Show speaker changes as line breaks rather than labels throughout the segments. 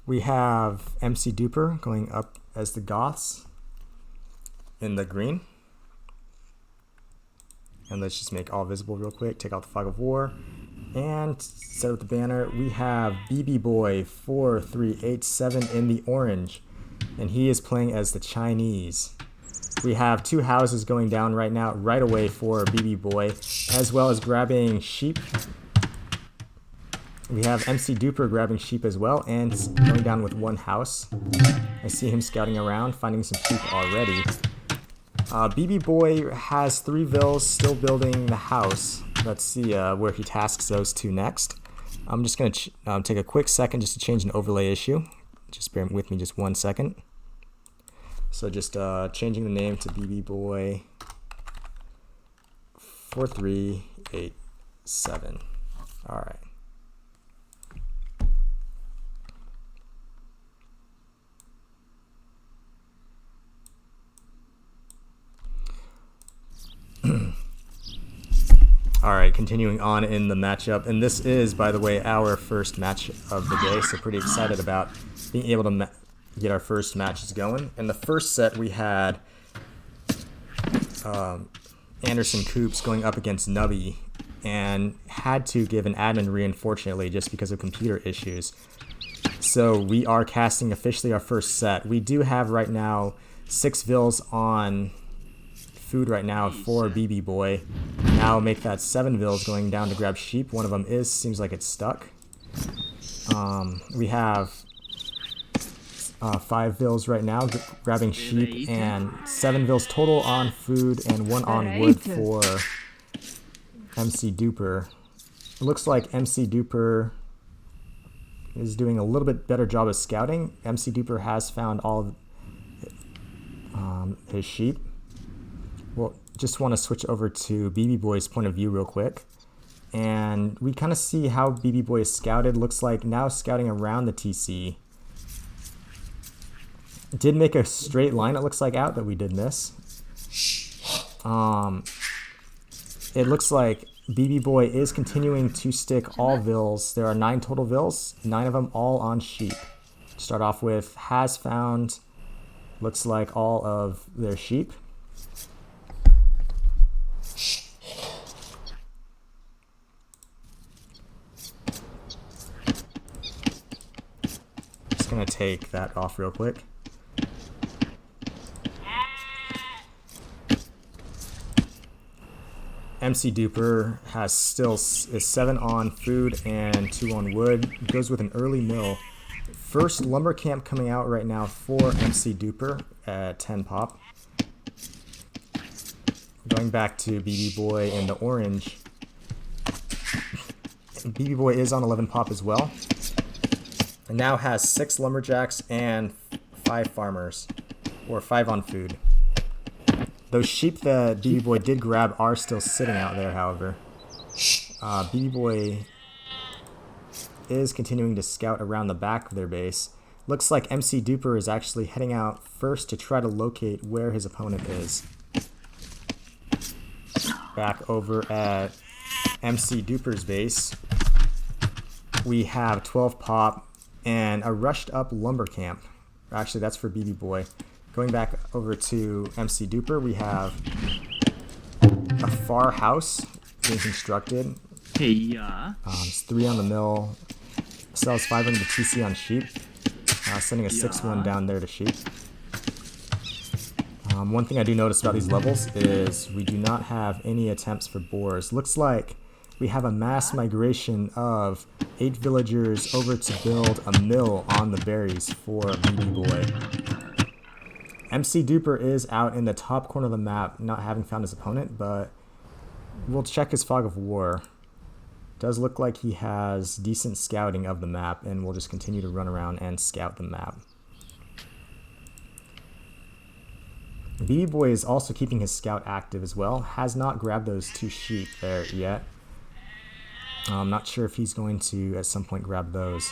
We have mcdupper going up as the Goths in the green. And let's just make all visible real quick. Take out the flag of war and set up the banner. We have bboy 4387 in the orange, and he is playing as the Chinese. We have two houses going down right now, right away for bboy, as well as grabbing sheep. We have mcdupper grabbing sheep as well, and going down with one house. I see him scouting around, finding some sheep already. bboy has 3 vills, still building the house. Let's see where he tasks those two next. I'm just going to take a quick second just to change an overlay issue. Just bear with me just 1 second. So just changing the name to bboy 4387. All right. Alright, continuing on in the matchup, and this is, by the way, our first match of the day, so pretty excited about being able to get our first matches going. In the first set, we had Anderson Coops going up against Nubby, and had to give an admin re, unfortunately, just because of computer issues. So we are casting officially our first set. We do have right now 6 vills on food right now for bboy. Now make that 7 vills going down to grab sheep. One of them seems like it's stuck. We have 5 vills right now grabbing sheep, and 7 vills total on food and 1 on wood for mcdupper. It looks like mcdupper is doing a little bit better job of scouting. mcdupper has found all of his sheep. Well, just want to switch over to bboy's point of view real quick. And we kind of see how bboy is scouted. Looks like now scouting around the TC. Did make a straight line, it looks like, out that we did miss. It looks like bboy is continuing to stick all vills. There are 9 total vills, 9 of them all on sheep. Start off with has found, looks like all of their sheep. Just gonna take that off real quick. mcdupper has still is 7 on food and 2 on wood. Goes with an early mill. First lumber camp coming out right now for mcdupper at 10 pop. Going back to bboy in the orange. bboy is on 11 pop as well. And now has 6 lumberjacks and 5 farmers, or 5 on food. Those sheep that bboy did grab are still sitting out there, however. bboy is continuing to scout around the back of their base. Looks like mcdupper is actually heading out first to try to locate where his opponent is. Back over at mcdupper's base, we have 12 pop and a rushed up lumber camp. Actually, that's for bboy. Going back over to mcdupper, we have a far house being constructed. It's 3 on the mill. Sells 5 under the TC on sheep. Sending a 6-1 down there to sheep. One thing I do notice about these levels is we do not have any attempts for boars. Looks like we have a mass migration of 8 villagers over to build a mill on the berries for bboy. mcdupper is out in the top corner of the map, not having found his opponent, but we'll check his fog of war. Does look like he has decent scouting of the map, and we'll just continue to run around and scout the map. bboy is also keeping his scout active as well. Has not grabbed those 2 sheep there yet. I'm not sure if he's going to at some point grab those.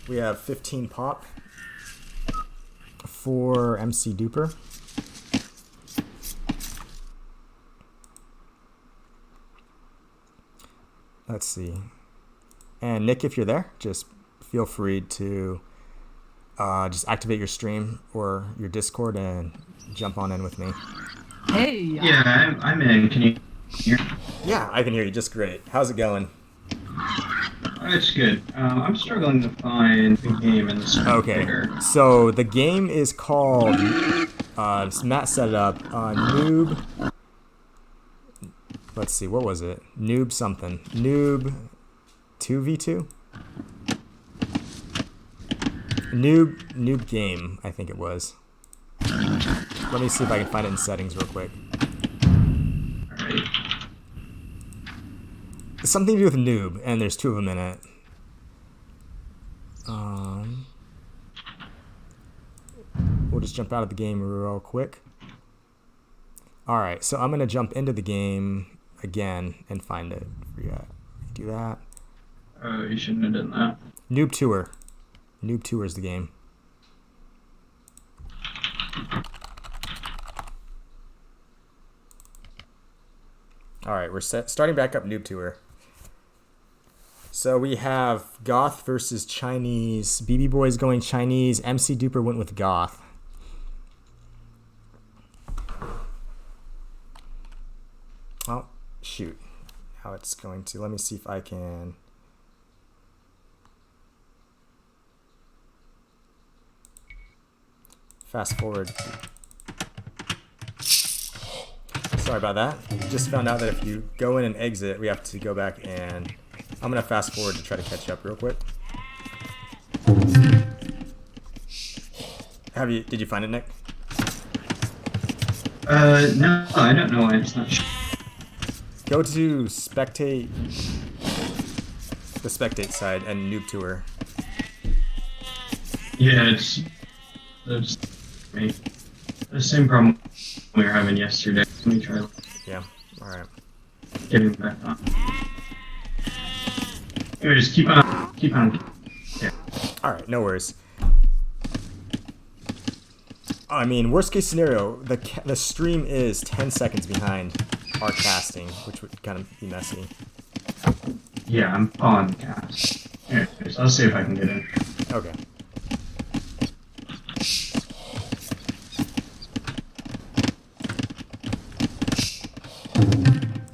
We have 15 pop for mcdupper. Let's see. And Nick, if you're there, just feel free to just activate your stream or your Discord and jump on in with me.
Hey.
Yeah, I'm in. Can you hear?
Yeah, I can hear you just great. How's it going?
It's good. I'm struggling to find the game in the screen.
Okay, so the game is called, Matt set it up, Noob, let's see, what was it? Noob something. Noob 2v2? Noob game, I think it was. Let me see if I can find it in settings real quick.
Alright.
It's something to do with noob, and there's 2 of them in it. We'll just jump out of the game real quick. Alright, so I'm going to jump into the game again and find it. Yeah, do that.
You shouldn't have done that.
Noob Tour. Noob Tour is the game. Alright, we're starting back up Noob Tour. So we have Goth versus Chinese. bboy's going Chinese. mcdupper went with Goth. Oh, shoot. Now it's going to... Let me see if I can... Fast forward. Sorry about that. Just found out that if you go in and exit, we have to go back and... I'm going to fast forward to try to catch up real quick. Did you find it, Nick?
No, I don't know why it's not.
Go to spectate, the spectate side, and Noob Tour.
Yeah, it's the same problem we were having yesterday. Let me try.
Yeah. All right.
Getting back on. Anyways, keep on. Yeah.
All right, no worries. I mean, worst case scenario, the stream is 10 seconds behind our casting, which would kind of be messy.
Yeah, I'm on the cast. Anyways, I'll see if I can get in.
Okay.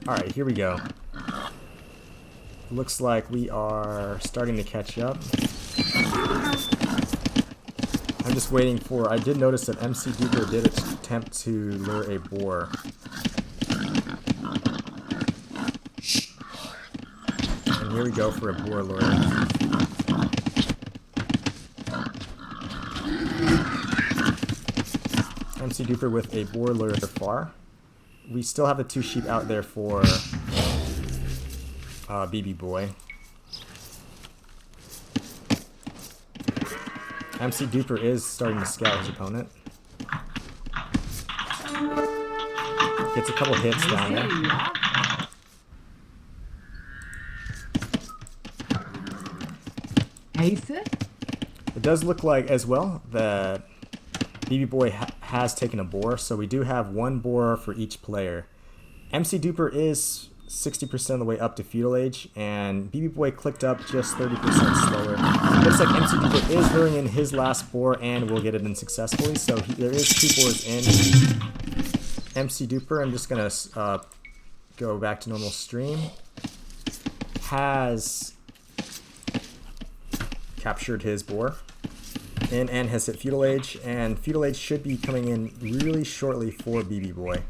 All right, here we go. Looks like we are starting to catch up. I'm just waiting for... I did notice that mcdupper did attempt to lure a boar. And here we go for a boar lure. mcdupper with a boar lure far. We still have the 2 sheep out there for bboy. mcdupper is starting to scout his opponent. Gets a couple hits down there. It does look like as well that bboy has taken a boar, so we do have 1 boar for each player. mcdupper is 60% of the way up to feudal age, and bboy clicked up just 30% slower. Looks like mcdupper is luring in his last boar and will get it in successfully, so there is 2 boars in. mcdupper, I'm just going to go back to normal stream, has captured his boar in and has hit feudal age, and feudal age should be coming in really shortly for bboy.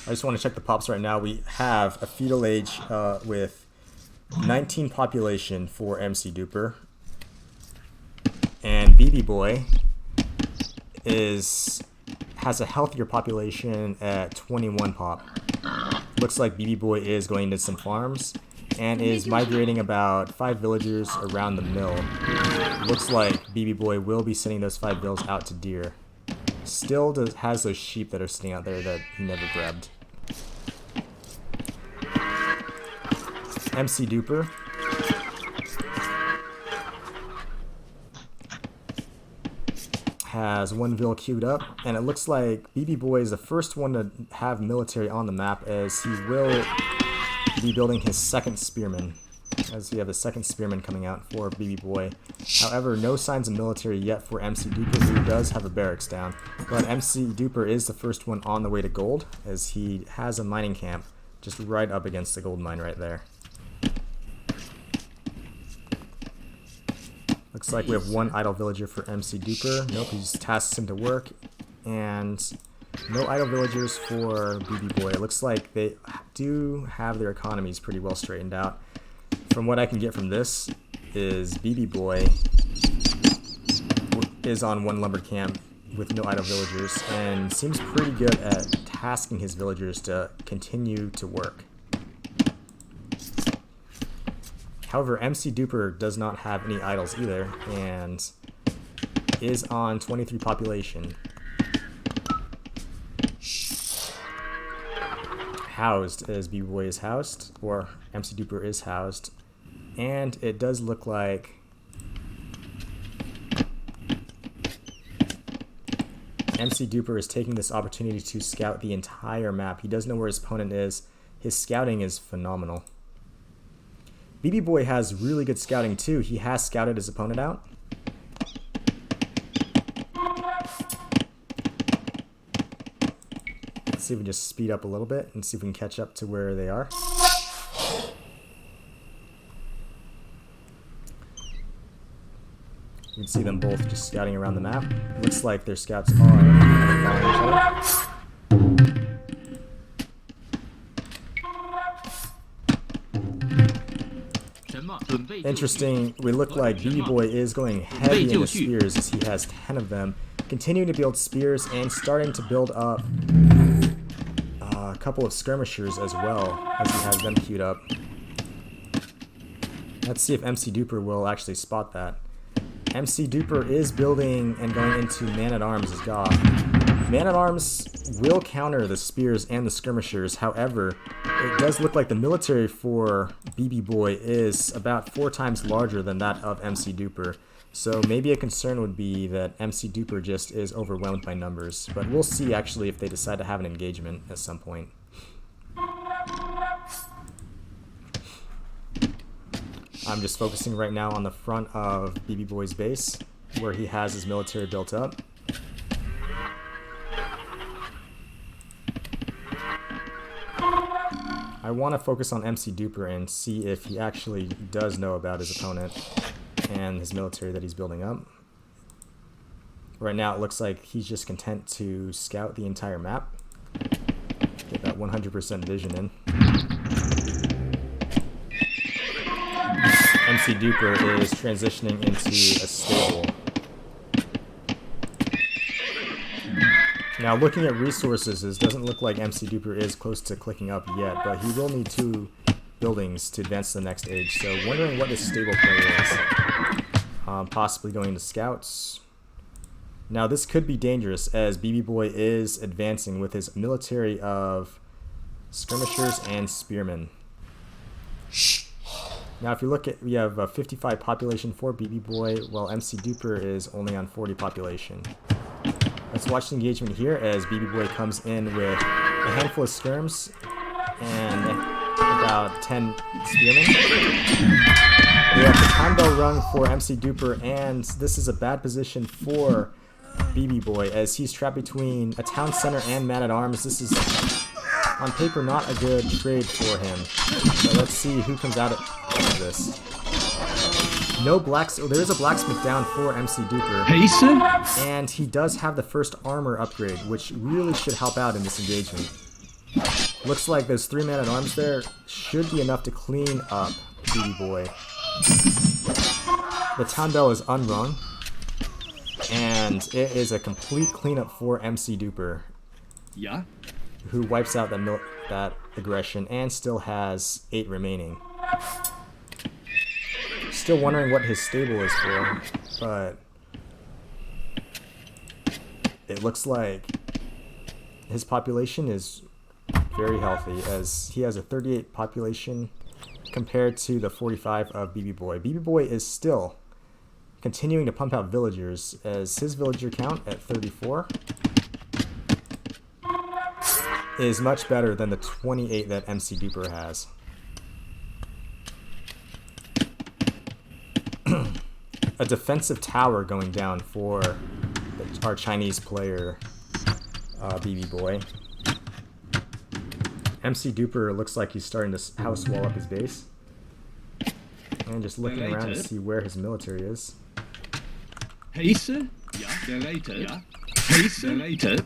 I just want to check the pops right now. We have a feudal age with 19 population for mcdupper, and bboy has a healthier population at 21 pop. Looks like bboy is going into some farms and is migrating about 5 villagers around the mill. Looks like bboy will be sending those 5 bills out to deer. Still has those sheep that are sitting out there that he never grabbed. mcdupper has one Vil queued up, and it looks like bboy is the first one to have military on the map, as he will be building his second spearman, as we have a second spearman coming out for bboy. However, no signs of military yet for mcdupper, who does have a barracks down, but mcdupper is the first one on the way to gold, as he has a mining camp just right up against the gold mine right there. Looks like we have one idle villager for mcdupper. Nope, he just tasks him to work. And no idle villagers for bboy. It looks like they do have their economies pretty well straightened out. From what I can get from this is bboy is on one lumber camp with no idle villagers and seems pretty good at tasking his villagers to continue to work. However, mcdupper does not have any idols either and is on 23 population. Housed, as bboy is housed, or mcdupper is housed, and it does look like mcdupper is taking this opportunity to scout the entire map. He does know where his opponent is. His scouting is phenomenal. bboy has really good scouting too. He has scouted his opponent out. Let's see if we can just speed up a little bit and see if we can catch up to where they are. You can see them both just scouting around the map. It looks like their scouts are following each other. Interesting, we look like bboy is going heavy into spears as he has 10 of them, continuing to build spears and starting to build up a couple of skirmishers as well, as he has them queued up. Let's see if mcdupper will actually spot that. mcdupper is building and going into man-at-arms as Goth. Man-at-arms will counter the spears and the skirmishers. However, it does look like the military for bboy is about 4 times larger than that of mcdupper. So maybe a concern would be that mcdupper just is overwhelmed by numbers. But we'll see actually if they decide to have an engagement at some point. I'm just focusing right now on the front of bboy's base, where he has his military built up. I want to focus on mcdupper and see if he actually does know about his opponent and his military that he's building up. Right now it looks like he's just content to scout the entire map. Get that 100% vision in. mcdupper is transitioning into a stable. Now looking at resources, it doesn't look like mcdupper is close to clicking up yet, but he will need 2 buildings to advance to the next age. So wondering what his stable play is. Possibly going to scouts. Now this could be dangerous as bboy is advancing with his military of skirmishers and spearmen. Now if you look at, we have a 55 population for bboy, while mcdupper is only on 40 population. Let's watch the engagement here as bboy comes in with a handful of skirms and about 10 spearmen. We have the time bell rung for mcdupper, and this is a bad position for bboy as he's trapped between a town center and man-at-arms. This is on paper not a good trade for him. So let's see who comes out of this. No there is a blacksmith down for mcdupper.
Hasten?
And he does have the first armor upgrade, which really should help out in this engagement. Looks like those 3 man-at-arms there should be enough to clean up bboy. The town bell is unrung, and it is a complete cleanup for mcdupper.
Yeah.
Who wipes out that aggression and still has 8 remaining. Still wondering what his stable is for, but it looks like his population is very healthy as he has a 38 population compared to the 45 of bboy. bboy is still continuing to pump out villagers, as his villager count at 34 is much better than the 28 that mcdupper has. A defensive tower going down for our Chinese player, bboy. mcdupper looks like he's starting to house wall up his base. And just looking around to see where his military is.
Pacer? Yeah, they're later. Yeah. Pacer? Later.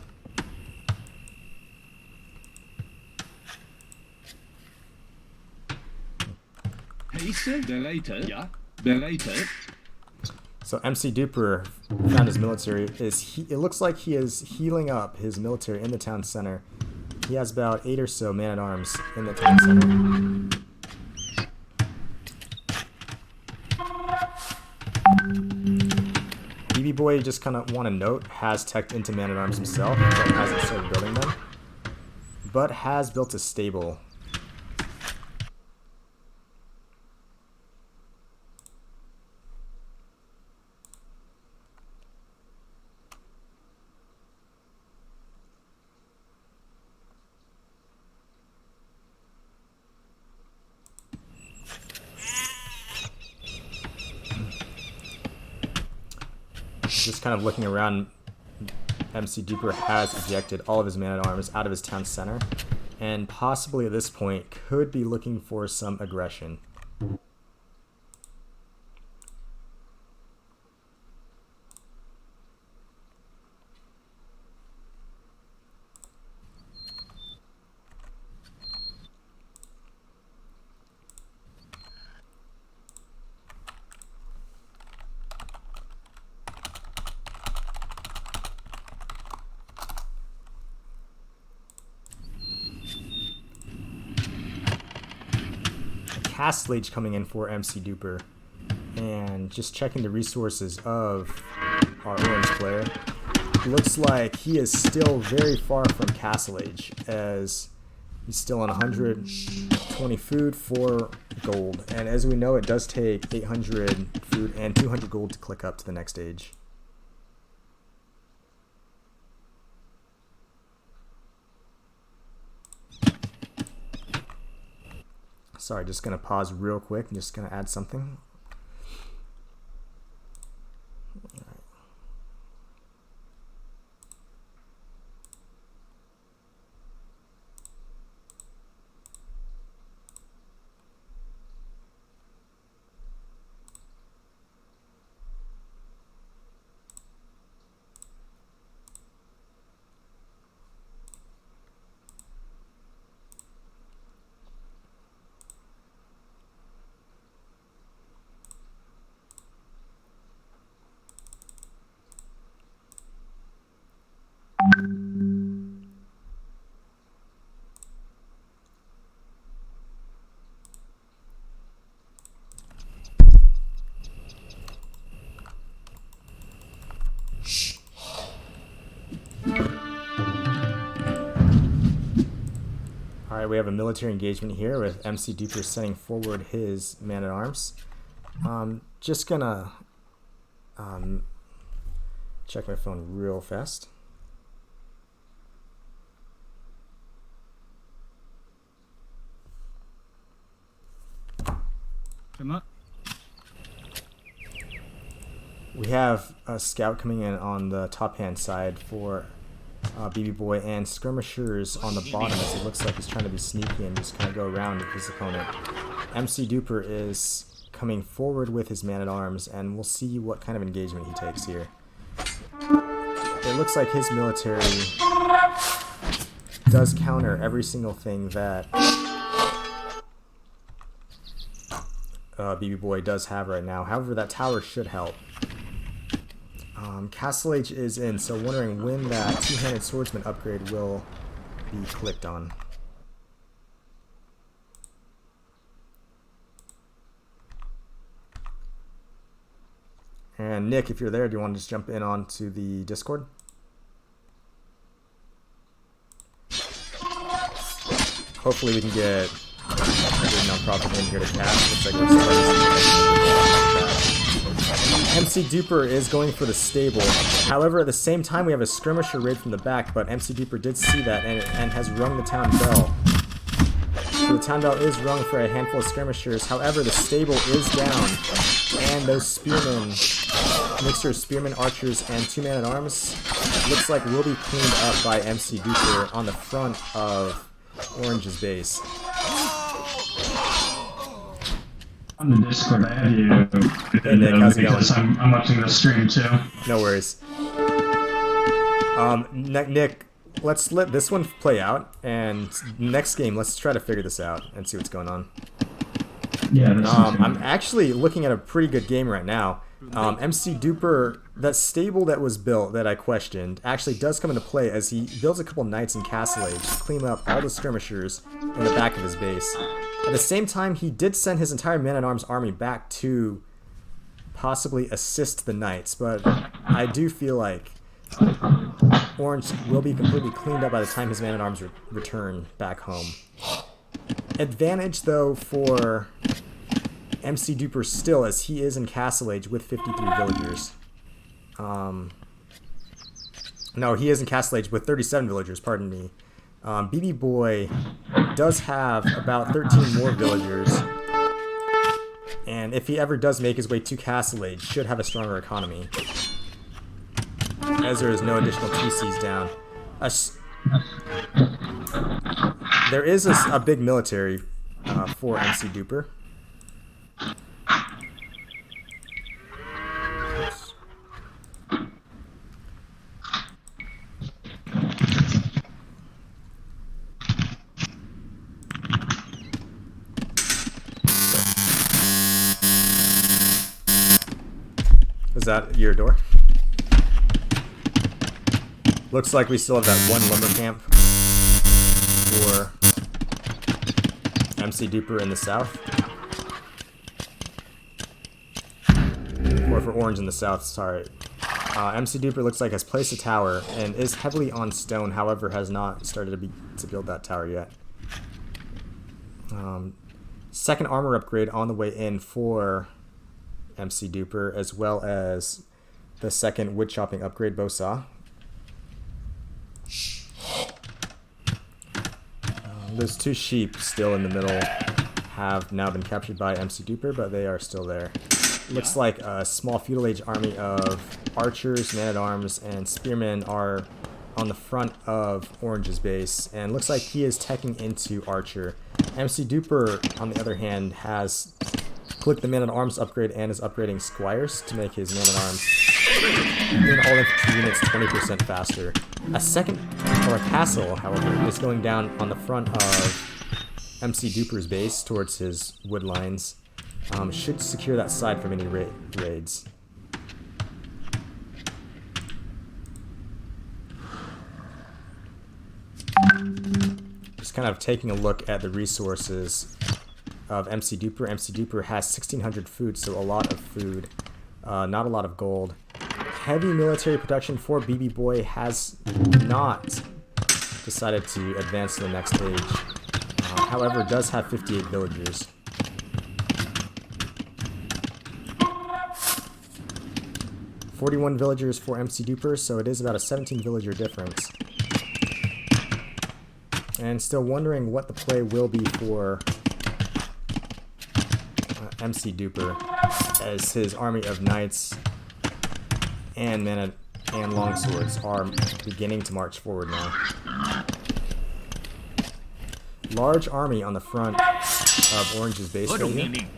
Pacer? They're later. Yeah, they're later.
So mcdupper found his military. It looks like he is healing up his military in the town center. He has about 8 or so man-at-arms in the town center. bboy, just kind of want to note, has teched into man-at-arms himself, but hasn't started building them, but has built a stable. Just kind of looking around, mcdupper has ejected all of his man-at-arms out of his town center, and possibly at this point could be looking for some aggression. Castle Age coming in for mcdupper, and just checking the resources of our orange player. Looks like he is still very far from Castle Age, as he's still on 120 food, 4 gold, and as we know, it does take 800 food and 200 gold to click up to the next stage. Sorry, just going to pause real quick. I'm just going to add something. Alright, we have a military engagement here with mcdupper sending forward his man-at-arms. Just gonna check my phone real fast. We have a scout coming in on the top hand side for bboy, and skirmishers on the bottom, as it looks like he's trying to be sneaky and just kind of go around his opponent. mcdupper is coming forward with his man-at-arms, and we'll see what kind of engagement he takes here. It looks like his military does counter every single thing that bboy does have right now. However, that tower should help. Castle Age is in, so wondering when that two-handed swordsman upgrade will be clicked on. And Nick, if you're there, do you want to just jump in onto the Discord? Hopefully we can get a good non-profit in here to cast. Looks like we're starting. MC Duper is going for the stable. However, at the same time, we have a skirmisher raid from the back, but MC Duper did see that and has rung the town bell. So the town bell is rung for a handful of skirmishers. However, the stable is down, and those spearmen, mixture of spearmen, archers, and 2 man-at-arms, looks like will be cleaned up by MC Duper on the front of Orange's base.
On the Discord, I have you.
Hey Nick, how's it going?
Because I'm watching the stream too.
No worries. Nick, let's let this one play out, and next game, let's try to figure this out and see what's going on.
Yeah.
I'm actually looking at a pretty good game right now. MC Duper, that stable that was built that I questioned, actually does come into play as he builds a couple knights in Castle Age to clean up all the skirmishers in the back of his base. At the same time, he did send his entire man-at-arms army back to possibly assist the knights, but I do feel like Orange will be completely cleaned up by the time his man-at-arms return back home. Advantage, though, for MC Duper still, as he is in Castle Age with 53 villagers. No, he is in Castle Age with 37 villagers, pardon me. bboy does have about 13 more villagers, and if he ever does make his way to Castle Age, should have a stronger economy, as there is no additional PCs down. There is a big military for MC Duper. Is that your door? Looks like we still have that one lumber camp for MC Duper in the south. Or for Orange in the south, sorry. MC Duper looks like has placed a tower and is heavily on stone, however has not started to build that tower yet. Second armor upgrade on the way in for MC Duper, as well as the second wood chopping upgrade bow saw. Those 2 sheep still in the middle have now been captured by MC Duper, but they are still there. Looks like a small feudal age army of archers, man-at-arms, and spearmen are on the front of Orange's base, and looks like he is teching into archer. MC Duper, on the other hand, has clicked the man-at-arms upgrade and is upgrading squires to make his man-at-arms in all infantry units 20% faster. A second, or a castle, however, is going down on the front of MC Duper's base towards his wood lines. Should secure that side from any raids. Just kind of taking a look at the resources of MC Duper. MC Duper has 1,600 food, so a lot of food, not a lot of gold. Heavy military production for bboy has not decided to advance to the next stage. However, it does have 58 villagers. "41 villagers for MC Duper, so it is about a 17 villager difference. And still wondering what the play will be for MC Duper, as his army of knights and longswords are beginning to march forward now. Large army on the front of Orange's base right here.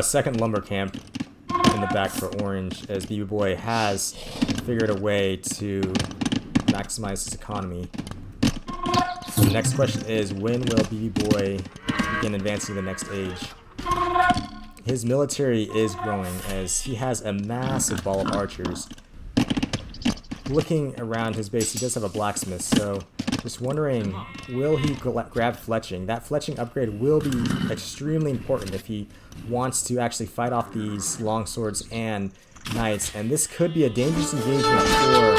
Second lumber camp in the back for Orange, as bboy has figured a way to maximize his economy. So the next question is, when will bboy begin advancing to the next age? His military is growing, as he has a massive ball of archers. Looking around his base, he does have a blacksmith, so Just wondering, will he grab fletching? That fletching upgrade will be extremely important if he wants to actually fight off these longswords and knights. And this could be a dangerous engagement for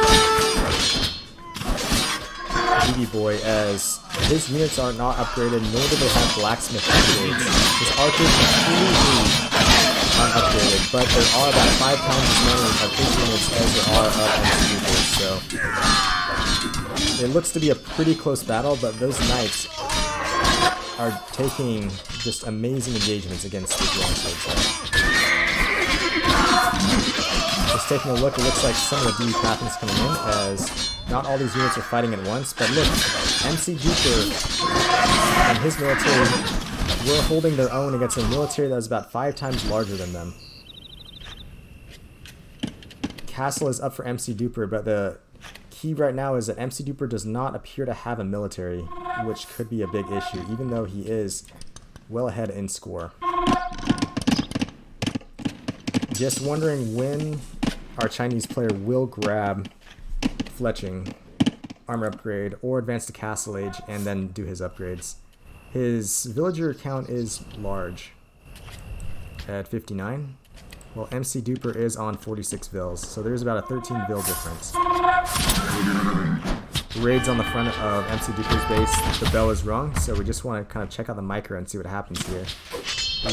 bboy, as his units are not upgraded, nor do they have blacksmith upgrades. His archers are completely unupgraded, but there are about 5 times as many of his units as there are of mcduppers, so it looks to be a pretty close battle, but those knights are taking just amazing engagements against these longswords. Just taking a look, it looks like some of the DD pathings coming in, as not all these units are fighting at once, but look, mcdupper and his military were holding their own against a military that was about 5 times larger than them. Castle is up for mcdupper, but the key right now is that mcdupper does not appear to have a military, which could be a big issue, even though he is well ahead in score. Just wondering when our Chinese player will grab fletching, armor upgrade, or advance to castle age and then do his upgrades. His villager count is large at 59, while mcdupper is on 46 vills, so there's about a 13 vill difference. Raids on the front of mcdupper's base, the bell is rung, so we just want to kind of check out the micro and see what happens here.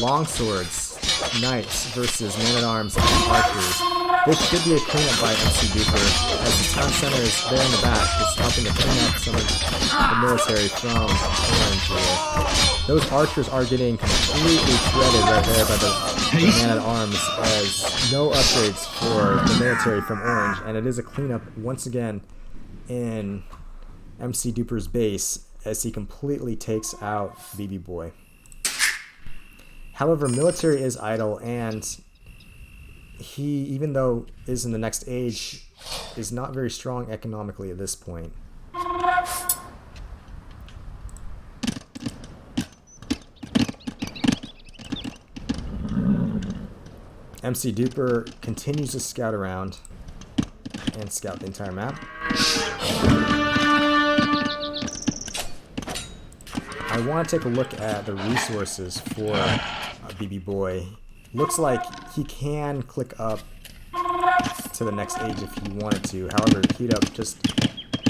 Longswords, knights versus men-at-arms and archers. This should be a cleanup by mcdupper, as the town center is there in the back, just helping to clean up some of the military from Orange here. Those archers are getting completely shredded right there by the man-at-arms, as no upgrades for the military from Orange, and it is a cleanup once again in mcdupper's base as he completely takes out bboy. However, military is idle, and he, even though is in the next age, is not very strong economically at this point. mcdupper continues to scout around and scout the entire map. I want to take a look at the resources for bboy. Looks like he can click up to the next age if he wanted to. However, queued up just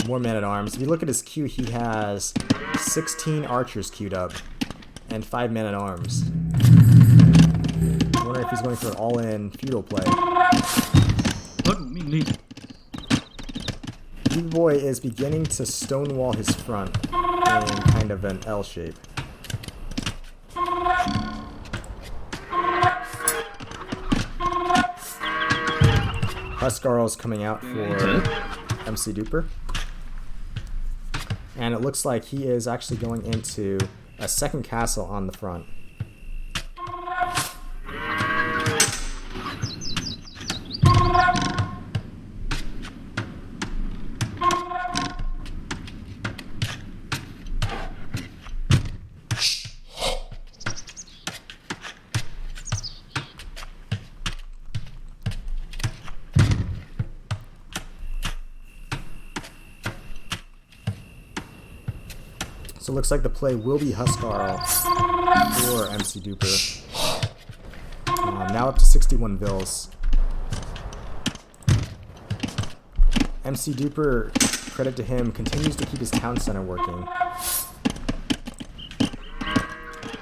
more men-at-arms. If you look at his queue, he has 16 archers queued up and 5 men-at-arms. I wonder if he's going for an all-in feudal play. bboy is beginning to stonewall his front in kind of an L shape. Huskarl's coming out for mcdupper, and it looks like he is actually going into a second castle on the front. So it looks like the play will be Huskarl for mcdupper. Now up to 61 vills. mcdupper, credit to him, continues to keep his town center working.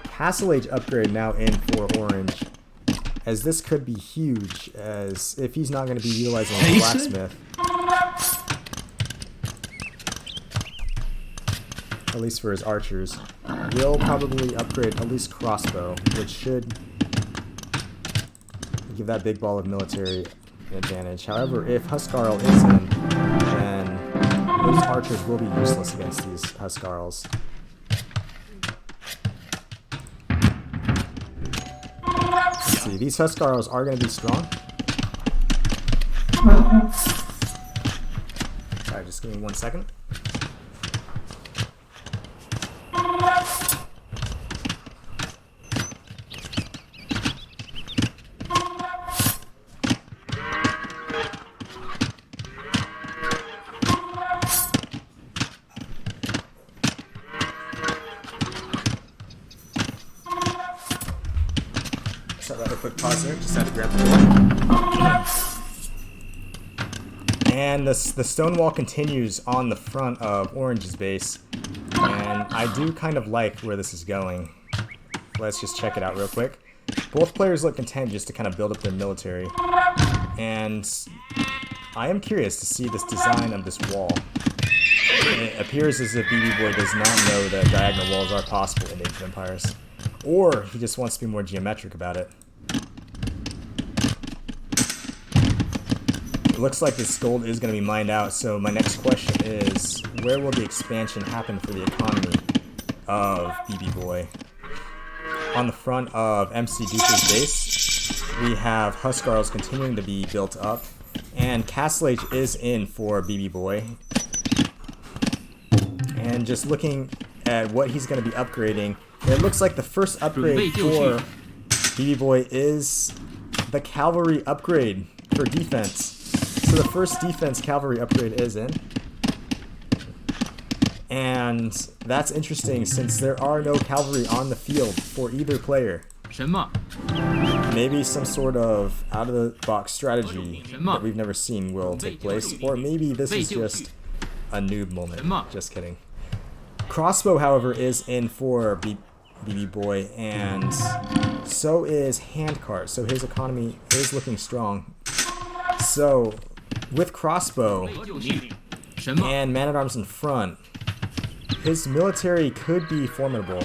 Castle Age upgrade now in for Orange, as this could be huge, as if he's not going to be utilizing the blacksmith. At least for his archers. Will probably upgrade at least crossbow, which should give that big ball of military an advantage. However, if Huskarl is in, then those archers will be useless against these Huskarls. Let's see, these Huskarls are going to be strong. Sorry, just give me 1 second. Sorry, a quick pause there. Just had to grab the door. And the stone wall continues on the front of Orange's base. And I do kind of like where this is going. Let's just check it out real quick. Both players look content just to kind of build up their military. And I am curious to see this design of this wall. It appears as if bboy does not know that diagonal walls are possible in Age of Empires. Or he just wants to be more geometric about it. It looks like this gold is going to be mined out, so my next question is, where will the expansion happen for the economy of bboy? On the front of MC Duper's base, we have Huskarls continuing to be built up, and Castle Age is in for bboy. And just looking at what he's going to be upgrading, it looks like the first upgrade for bboy is the cavalry upgrade for defense. So the first defense cavalry upgrade is in. And that's interesting since there are no cavalry on the field for either player. Maybe some sort of out-of-the-box strategy that we've never seen will take place. Or maybe this is just a noob moment. Just kidding. Crossbow, however, is in for bboy, and so is Handcart. So his economy is looking strong. So, with Crossbow and Man-at-Arms in front, his military could be formidable.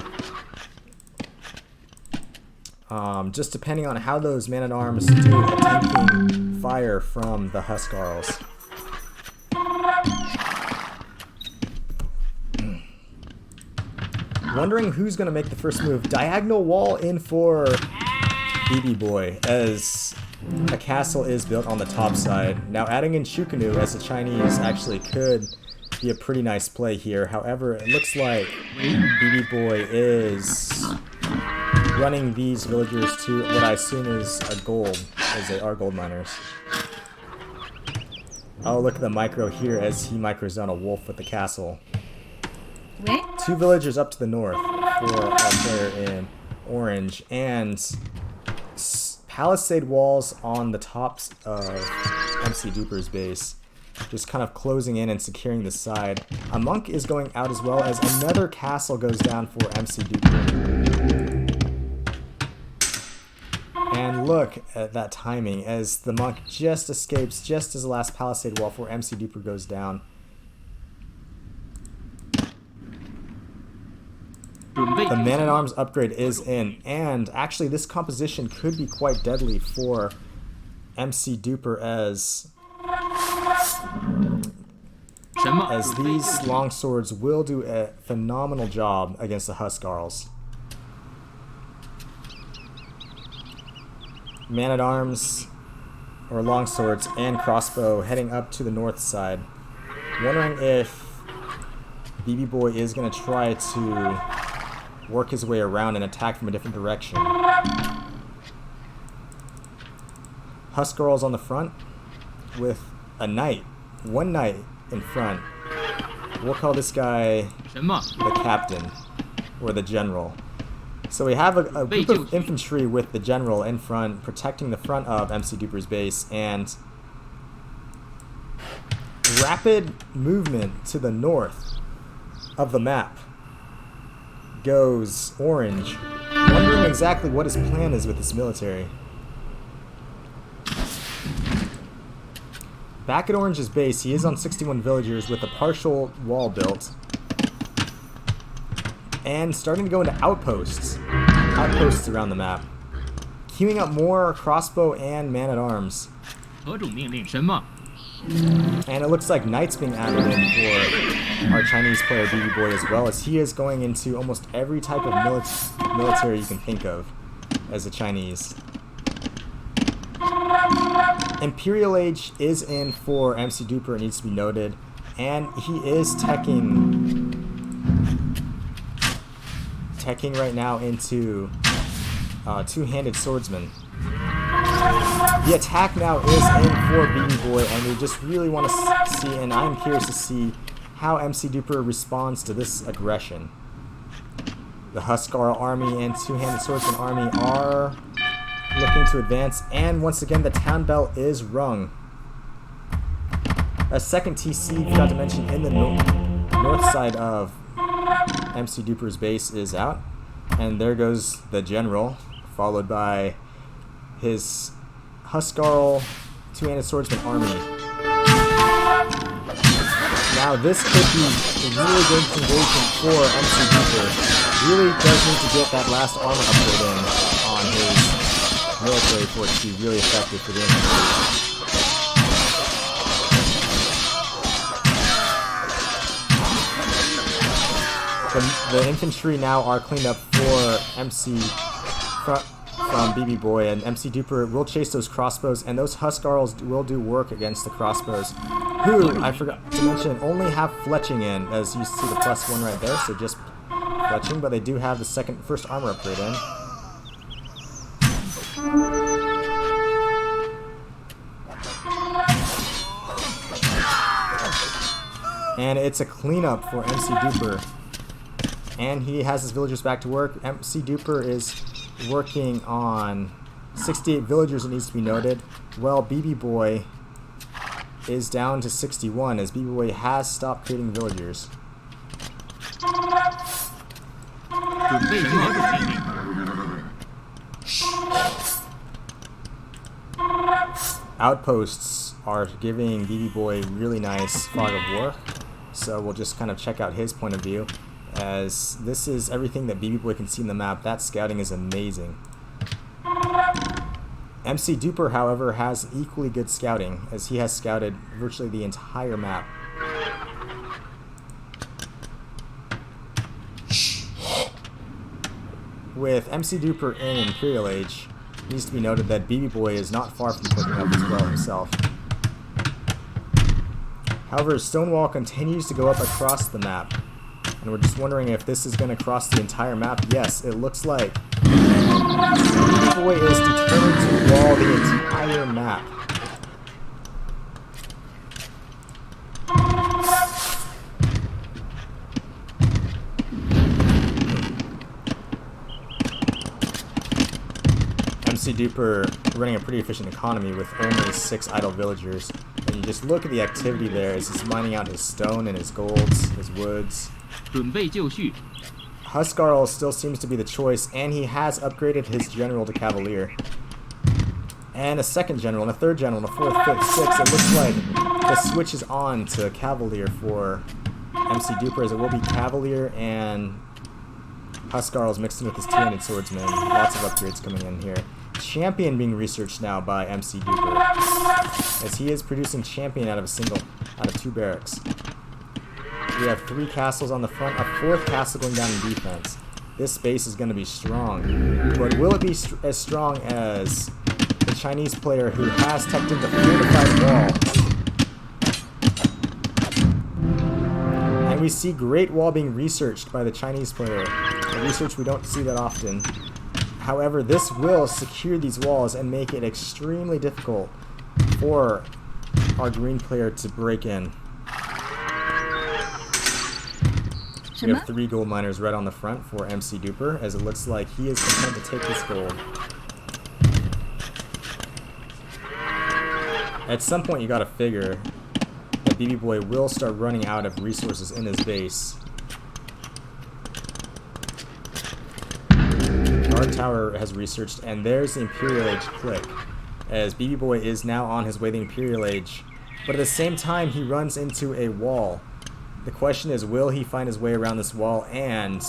Just depending on how those Man-at-Arms do attacking fire from the Huskarls. Wondering who's going to make the first move. Diagonal wall in for bboy, as a castle is built on the top side. Now adding in Shukanu as the Chinese actually could be a pretty nice play here. However, it looks like bboy is running these villagers to what I assume is a gold, as they are gold miners. Oh, look at the micro here as he micros down a wolf with the castle. Two villagers up to the north for a player in orange, and palisade walls on the tops of MC Duper's base, just kind of closing in and securing the side. A monk is going out as well as another castle goes down for MC Duper. And look at that timing as the monk just escapes just as the last palisade wall for MC Duper goes down. The Man-at-Arms upgrade is in, and actually this composition could be quite deadly for MC Duper as these longswords will do a phenomenal job against the Huskarls. Man-at-Arms, or longswords, and crossbow heading up to the north side. Wondering if bboy is going to try to work his way around and attack from a different direction. Huskarls on the front with a knight. One knight in front. We'll call this guy the captain or the general. So we have a group of infantry with the general in front protecting the front of MC Duper's base, and rapid movement to the north of the map goes orange, wondering exactly what his plan is with his military. Back at Orange's base, he is on 61 villagers with a partial wall built, and starting to go into outposts around the map, queuing up more crossbow and man-at-arms. And it looks like knights being added in for our Chinese player bboy as well, as he is going into almost every type of military you can think of as a Chinese. Imperial Age is in for MC Duper, it needs to be noted, and he is teching right now into two-handed swordsman. The attack now is in for bboy, and we just really want to see, and I'm curious to see how MC Duper responds to this aggression. The Huskarl army and two-handed swordsman army are looking to advance, and once again the town bell is rung. A second TC, forgot to mention, in the north side of mcdupper's base is out, and there goes the general, followed by his Huskarl two-handed swordsman army. Now this could be a really good engagement for mcdupper. Really does need to get that last armor upgrade in on his military for it to be really effective for the infantry. The infantry now are cleaned up for from bboy, and mcdupper will chase those crossbows, and those Huskarls will do work against the crossbows, who, I forgot to mention, only have fletching in, as you see the +1 right there, so just fletching, but they do have the first armor upgrade in. And it's a cleanup for mcdupper. And he has his villagers back to work. mcdupper is working on 68 villagers, it needs to be noted. Well, bboy is down to 61, as bboy has stopped creating villagers. Outposts are giving bboy really nice fog of war, so we'll just kind of check out his point of view, as this is everything that bboy can see in the map. That scouting is amazing. mcdupper, however, has equally good scouting, as he has scouted virtually the entire map. With mcdupper in Imperial Age, it needs to be noted that bboy is not far from clicking up as well himself. However, Stonewall continues to go up across the map, and we're just wondering if this is going to cross the entire map. Yes, it looks like bboy is determined to wall the entire map. mcdupper running a pretty efficient economy with only 6 idle villagers. And you just look at the activity there as he's mining out his stone and his golds, his woods. Huskarl still seems to be the choice, and he has upgraded his general to Cavalier. And a second general, and a third general, and a fourth, fifth, sixth. It looks like the switch is on to Cavalier for mcdupper, as it will be Cavalier and Huskarls mixed in with his two-handed swordsman. Lots of upgrades coming in here. Champion being researched now by mcdupper, as he is producing champion out of 2 barracks. We have 3 castles on the front, a 4th castle going down in defense. This base is going to be strong, but will it be as strong as the Chinese player who has teched in the fortified wall? And we see Great Wall being researched by the Chinese player, a research we don't see that often. However, this will secure these walls and make it extremely difficult for our green player to break in. We have 3 gold miners right on the front for mcdupper, as it looks like he is content to take this gold. At some point you gotta figure that bboy will start running out of resources in his base. Guard tower has researched, and there's the Imperial Age click, as bboy is now on his way to the Imperial Age, but at the same time he runs into a wall. The question is, will he find his way around this wall? And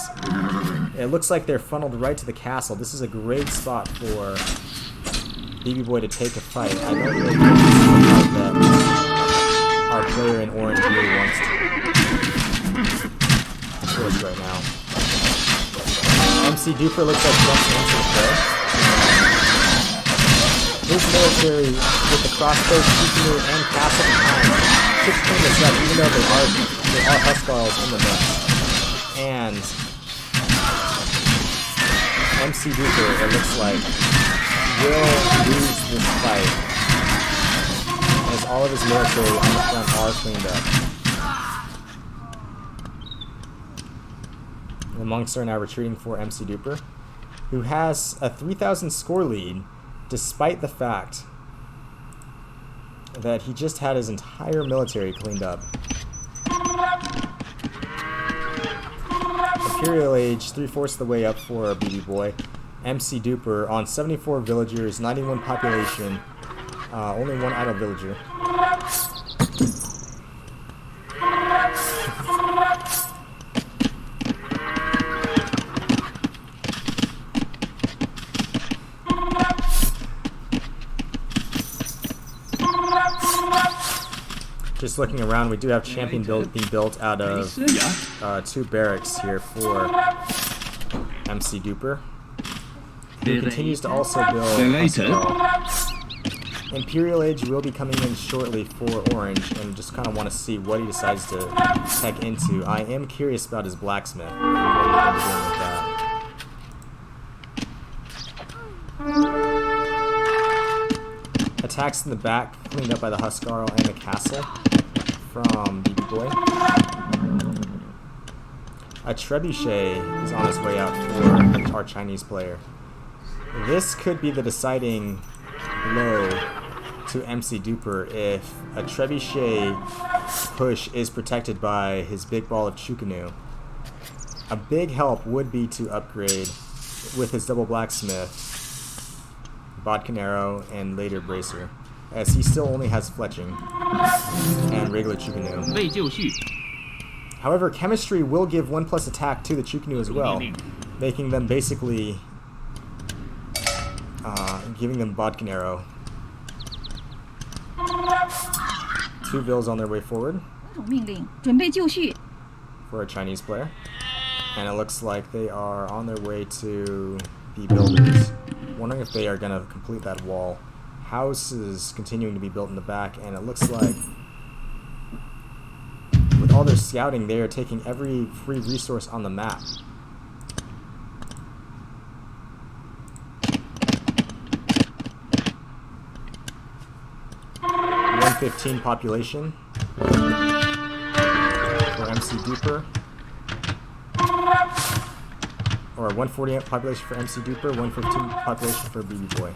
it looks like they're funneled right to the castle. This is a great spot for bboy to take a fight. I don't really think this is the fight that our player in orange really wants to push right now. mcdupper looks like jumps into the fray. His military, with the crossbow, shooting and castle behind, should clean this up, even though they are Huskarls in the mix. And mcdupper, it looks like, will lose this fight, as all of his military on the front are cleaned up. The monks are now retreating for mcdupper, who has a 3,000 score lead, despite the fact that he just had his entire military cleaned up. Imperial Age, 3/4 of the way up for bboy. mcdupper on 74 villagers, 91 population, only one idle villager. Just looking around, we do have champion build being built out of 2 barracks here for mcdupper, who continues to also build. Imperial Age will be coming in shortly for Orange, and just kind of want to see what he decides to tech into. I am curious about his blacksmith and what he's going to be doing with that. Attacks in the back, cleaned up by the Huskarl and the castle from bboy. A trebuchet is on its way out for our Chinese player. This could be the deciding blow to mcdupper if a trebuchet push is protected by his big ball of Chukanu. A big help would be to upgrade with his double blacksmith, Bodkin Arrow, and later Bracer, as he still only has fletching and regular Chukanu. However, chemistry will give 1+ attack to the Chukanu as well, making them basically giving them Bodkin Arrow. 2 vills on their way forward for a Chinese player, and it looks like they are on their way to the builders. Wondering if they are going to complete that wall. Houses continuing to be built in the back, and it looks like with all their scouting, they are taking every free resource on the map. .115 population for mcdupper, or 148 population for mcdupper, 115 population for bboy.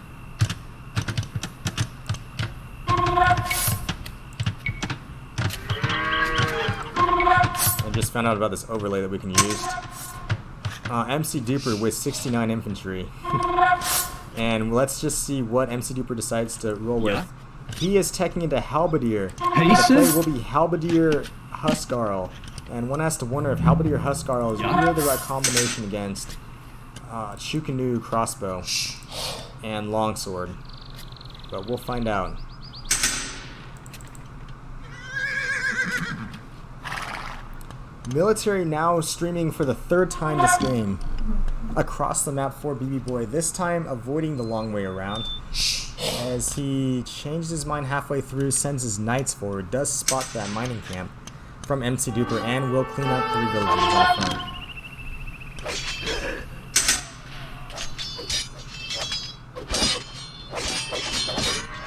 I just found out about this overlay that we can use. mcdupper with 69 infantry. And let's just see what mcdupper decides to roll with. He is teching into Halberdier. The play will be Halberdier Huskarl. And one has to wonder if Halberdier Huskarl is really the right combination against Chukanu crossbow and longsword. But we'll find out. Military now streaming for the 3rd time this game across the map for bboy, this time avoiding the long way around, as he changed his mind halfway through, sends his knights forward, does spot that mining camp from mcdupper, and will clean up 3 villages up front.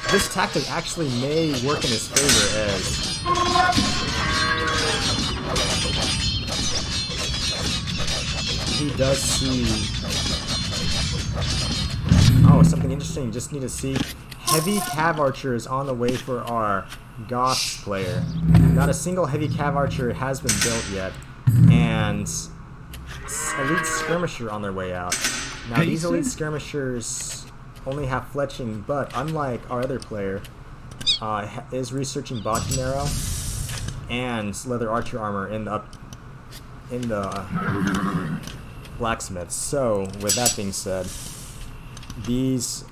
This tactic actually may work in his favor, as he does see... Oh, something interesting. Just need to see heavy cav archers on the way for our Goths player. Not a single heavy cav archer has been built yet, and elite skirmisher on their way out. Now these elite skirmishers only have fletching, but unlike our other player, is researching Bodkin Arrow and leather archer armor in the blacksmith. So with that being said, these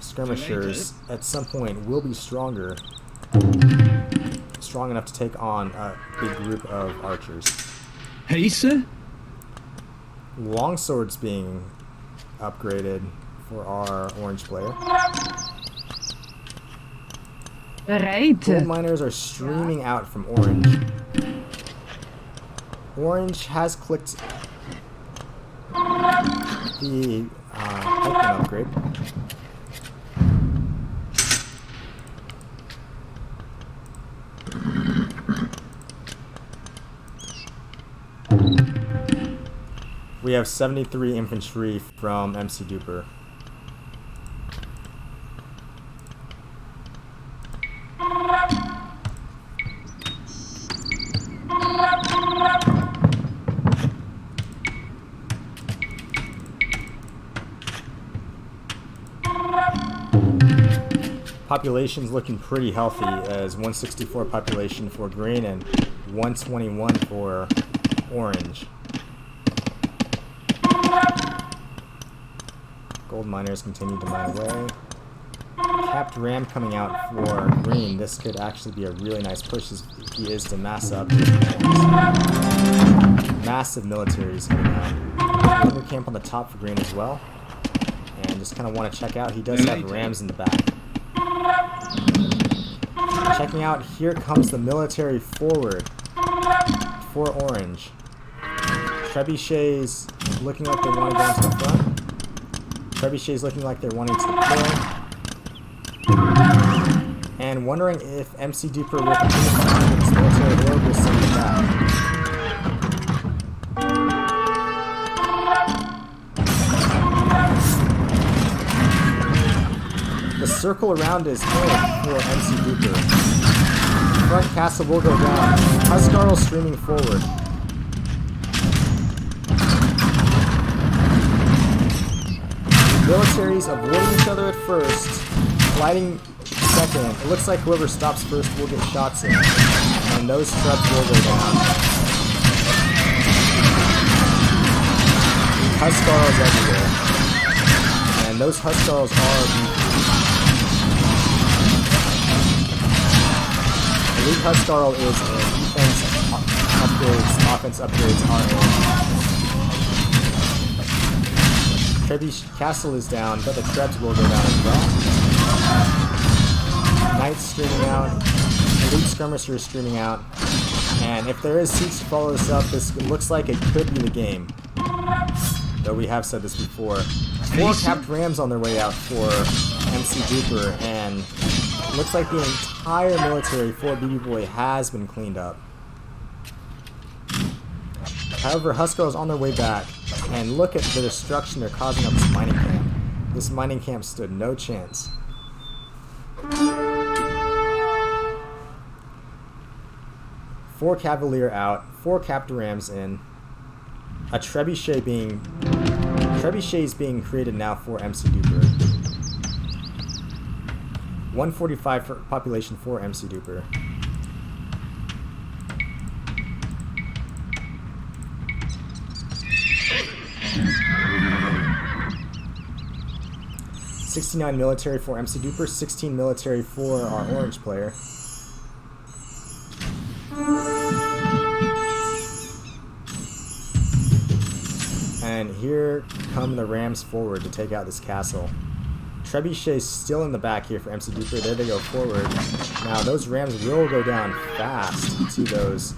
skirmishers at some point will be strong enough to take on a big group of archers.
Hey, sir.
Longswords being upgraded for our orange player. Gold miners are streaming out from orange. Orange has clicked the pikeman upgrade. We have 73 infantry from mcdupper. Population's looking pretty healthy as 164 population for green and 121 for orange. Gold miners continue to mine away. Capped ram coming out for green. This could actually be a really nice push as he is to mass up his rams. Massive militaries coming out. Wonder camp on the top for green as well. And just kind of want to check out. He does have rams in the back. Checking out, here comes the military forward for orange. Trebuchets looking like they want to go into the front. Trebuchets looking like they're wanting to deploy. And wondering if mcdupper will continue to find his military or will send it back. The circle around is in for mcdupper. Front castle will go down. Huskarl streaming forward. Militaries avoiding each other at first, gliding second. It looks like whoever stops first will get shots in, and those trebs will go down. Huskarls everywhere, and those Huskarls are Elite Huskarl is in defense upgrades, offense upgrades are in. Trebuchet Castle is down, but the Trebs will go down as well. Knights streaming out, Elite Skirmisher is streaming out, and if there is siege to follow this up, this looks like it could be the game. Though we have said this before. 4 capped rams on their way out for mcdupper, and looks like the entire military for bboy has been cleaned up. However, Huskarl is on their way back, and look at the destruction they're causing up this mining camp. This mining camp stood no chance. Four Cavalier out, 4 capped rams in. A trebuchet is being created now for mcdupper. 145 for population for mcdupper. $69 military for mcdupper, 16 military for our orange player. And here come the rams forward to take out this castle. Trebuchet still in the back here for mcdupper. There they go forward. Now those rams will go down fast to those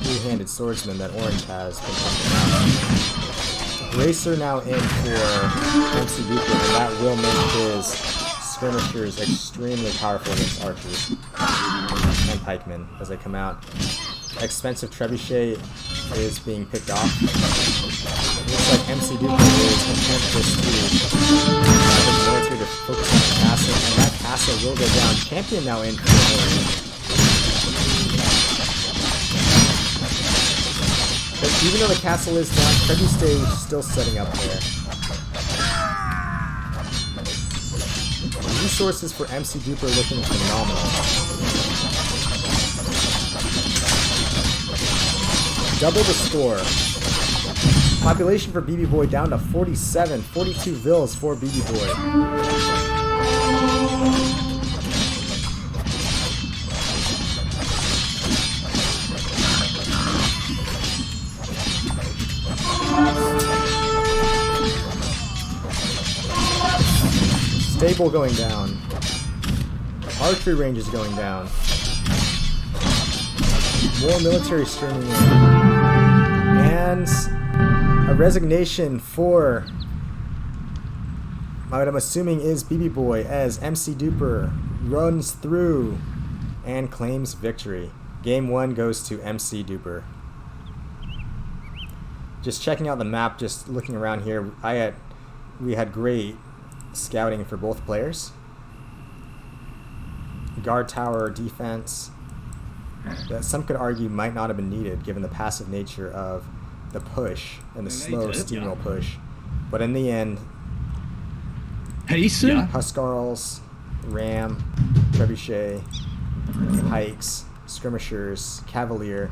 three-handed swordsmen that orange has been pumping out. Racer now in for mcdupper, and that will make his skirmishers extremely powerful against archers and pikemen as they come out. Expensive trebuchet is being picked off. It looks like mcdupper is content just to have his military to focus on the castle, and that castle will go down. Champion now in for orange. But even though the castle is down, Trebuchet is still setting up there. Resources for mcdupper looking phenomenal. Double the score. Population for bboy down to 47, 42 vills for bboy. Stable going down. Archery range is going down. More military streaming in. And a resignation for what I'm assuming is bboy as mcdupper runs through and claims victory. Game 1 goes to mcdupper. Just checking out the map, just looking around here, we had great scouting for both players. Guard tower defense that some could argue might not have been needed given the passive nature of the push and the slow steamroll push, but in the end
Pace? Yeah.
Huskarls, Ram, Trebuchet, Pikes, Skirmishers, Cavalier,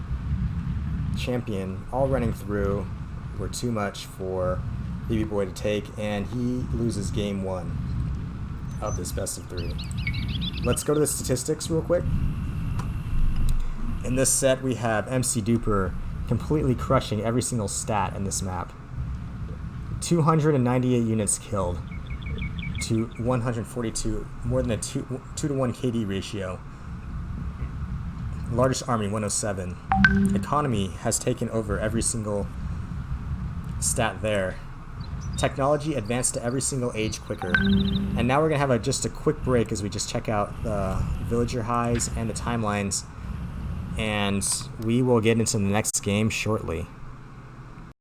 Champion, all running through were too much for bboy to take, and he loses game 1 of this best of 3. Let's go to the statistics real quick. In this set, we have mcdupper completely crushing every single stat in this map. 298 units killed to 142, more than a 2 to 1 KD ratio. Largest army, 107. Economy has taken over every single stat there. Technology advanced to every single age quicker. And now we're going to have just a quick break as we just check out the villager highs and the timelines. And we will get into the next game shortly.